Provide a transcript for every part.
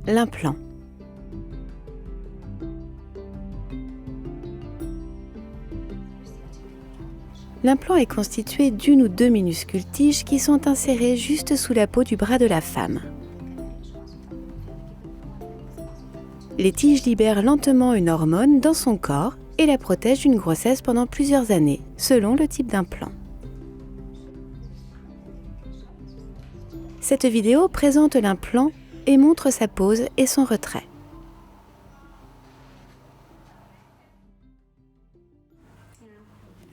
L'implant. L'implant est constitué d'une ou deux minuscules tiges qui sont insérées juste sous la peau du bras de la femme. Les tiges libèrent lentement une hormone dans son corps et la protègent d'une grossesse pendant plusieurs années, selon le type d'implant. Cette vidéo présente l'implant et montre sa pose et son retrait.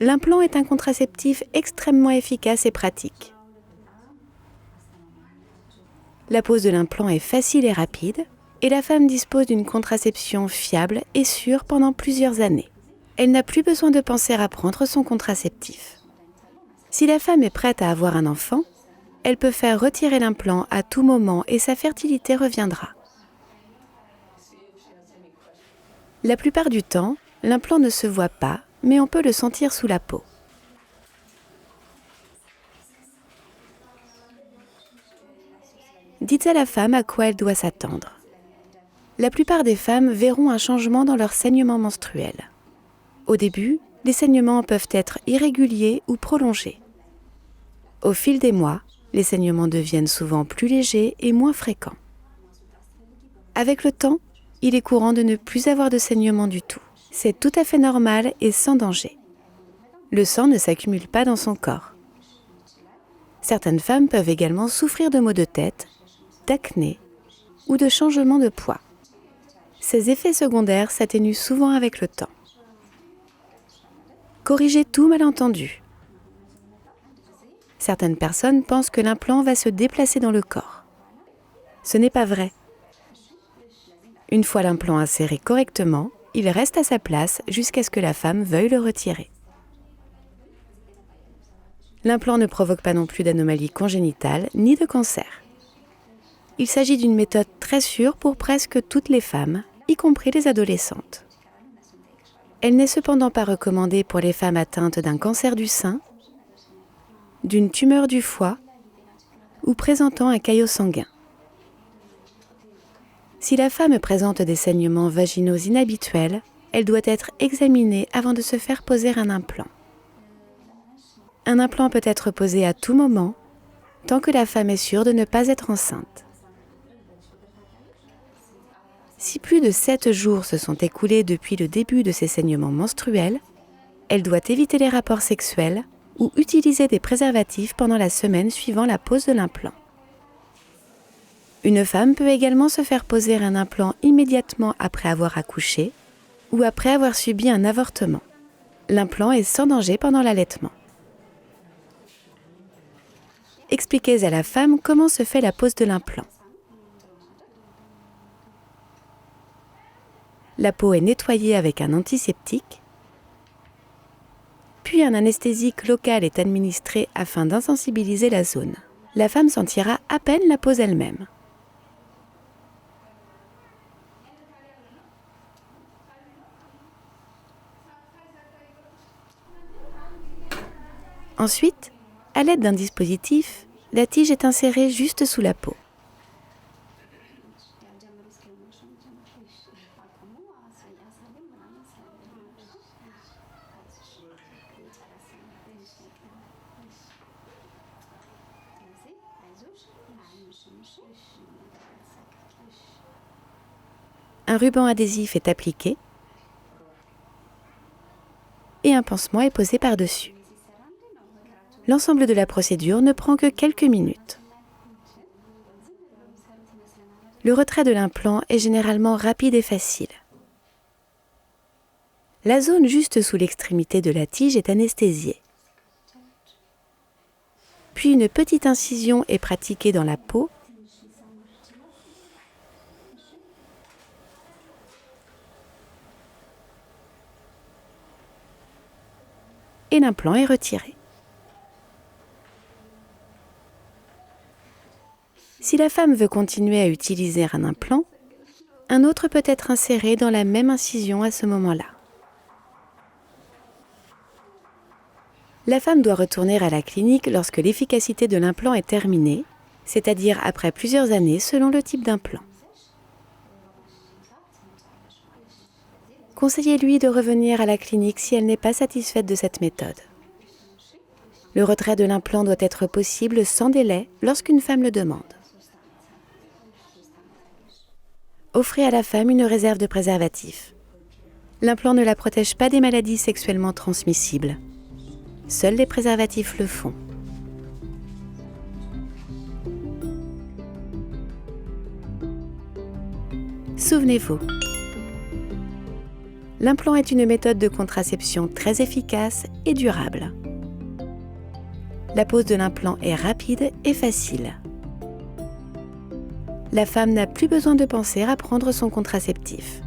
L'implant est un contraceptif extrêmement efficace et pratique. La pose de l'implant est facile et rapide, et la femme dispose d'une contraception fiable et sûre pendant plusieurs années. Elle n'a plus besoin de penser à prendre son contraceptif. Si la femme est prête à avoir un enfant, elle peut faire retirer l'implant à tout moment et sa fertilité reviendra. La plupart du temps, l'implant ne se voit pas, mais on peut le sentir sous la peau. Dites à la femme à quoi elle doit s'attendre. La plupart des femmes verront un changement dans leur saignement menstruel. Au début, les saignements peuvent être irréguliers ou prolongés. Au fil des mois, les saignements deviennent souvent plus légers et moins fréquents. Avec le temps, il est courant de ne plus avoir de saignements du tout. C'est tout à fait normal et sans danger. Le sang ne s'accumule pas dans son corps. Certaines femmes peuvent également souffrir de maux de tête, d'acné ou de changements de poids. Ces effets secondaires s'atténuent souvent avec le temps. Corrigez tout malentendu. Certaines personnes pensent que l'implant va se déplacer dans le corps. Ce n'est pas vrai. Une fois l'implant inséré correctement, il reste à sa place jusqu'à ce que la femme veuille le retirer. L'implant ne provoque pas non plus d'anomalies congénitales ni de cancer. Il s'agit d'une méthode très sûre pour presque toutes les femmes, y compris les adolescentes. Elle n'est cependant pas recommandée pour les femmes atteintes d'un cancer du sein, d'une tumeur du foie ou présentant un caillot sanguin. Si la femme présente des saignements vaginaux inhabituels, elle doit être examinée avant de se faire poser un implant. Un implant peut être posé à tout moment, tant que la femme est sûre de ne pas être enceinte. Si plus de 7 jours se sont écoulés depuis le début de ses saignements menstruels, elle doit éviter les rapports sexuels ou utiliser des préservatifs pendant la semaine suivant la pose de l'implant. Une femme peut également se faire poser un implant immédiatement après avoir accouché ou après avoir subi un avortement. L'implant est sans danger pendant l'allaitement. Expliquez à la femme comment se fait la pose de l'implant. La peau est nettoyée avec un antiseptique, puis un anesthésique local est administré afin d'insensibiliser la zone. La femme sentira à peine la pose elle-même. Ensuite, à l'aide d'un dispositif, la tige est insérée juste sous la peau. Un ruban adhésif est appliqué et un pansement est posé par-dessus. L'ensemble de la procédure ne prend que quelques minutes. Le retrait de l'implant est généralement rapide et facile. La zone juste sous l'extrémité de la tige est anesthésiée. Puis une petite incision est pratiquée dans la peau et l'implant est retiré. Si la femme veut continuer à utiliser un implant, un autre peut être inséré dans la même incision à ce moment-là. La femme doit retourner à la clinique lorsque l'efficacité de l'implant est terminée, c'est-à-dire après plusieurs années selon le type d'implant. Conseillez-lui de revenir à la clinique si elle n'est pas satisfaite de cette méthode. Le retrait de l'implant doit être possible sans délai lorsqu'une femme le demande. Offrez à la femme une réserve de préservatifs. L'implant ne la protège pas des maladies sexuellement transmissibles. Seuls les préservatifs le font. Souvenez-vous, l'implant est une méthode de contraception très efficace et durable. La pose de l'implant est rapide et facile. La femme n'a plus besoin de penser à prendre son contraceptif.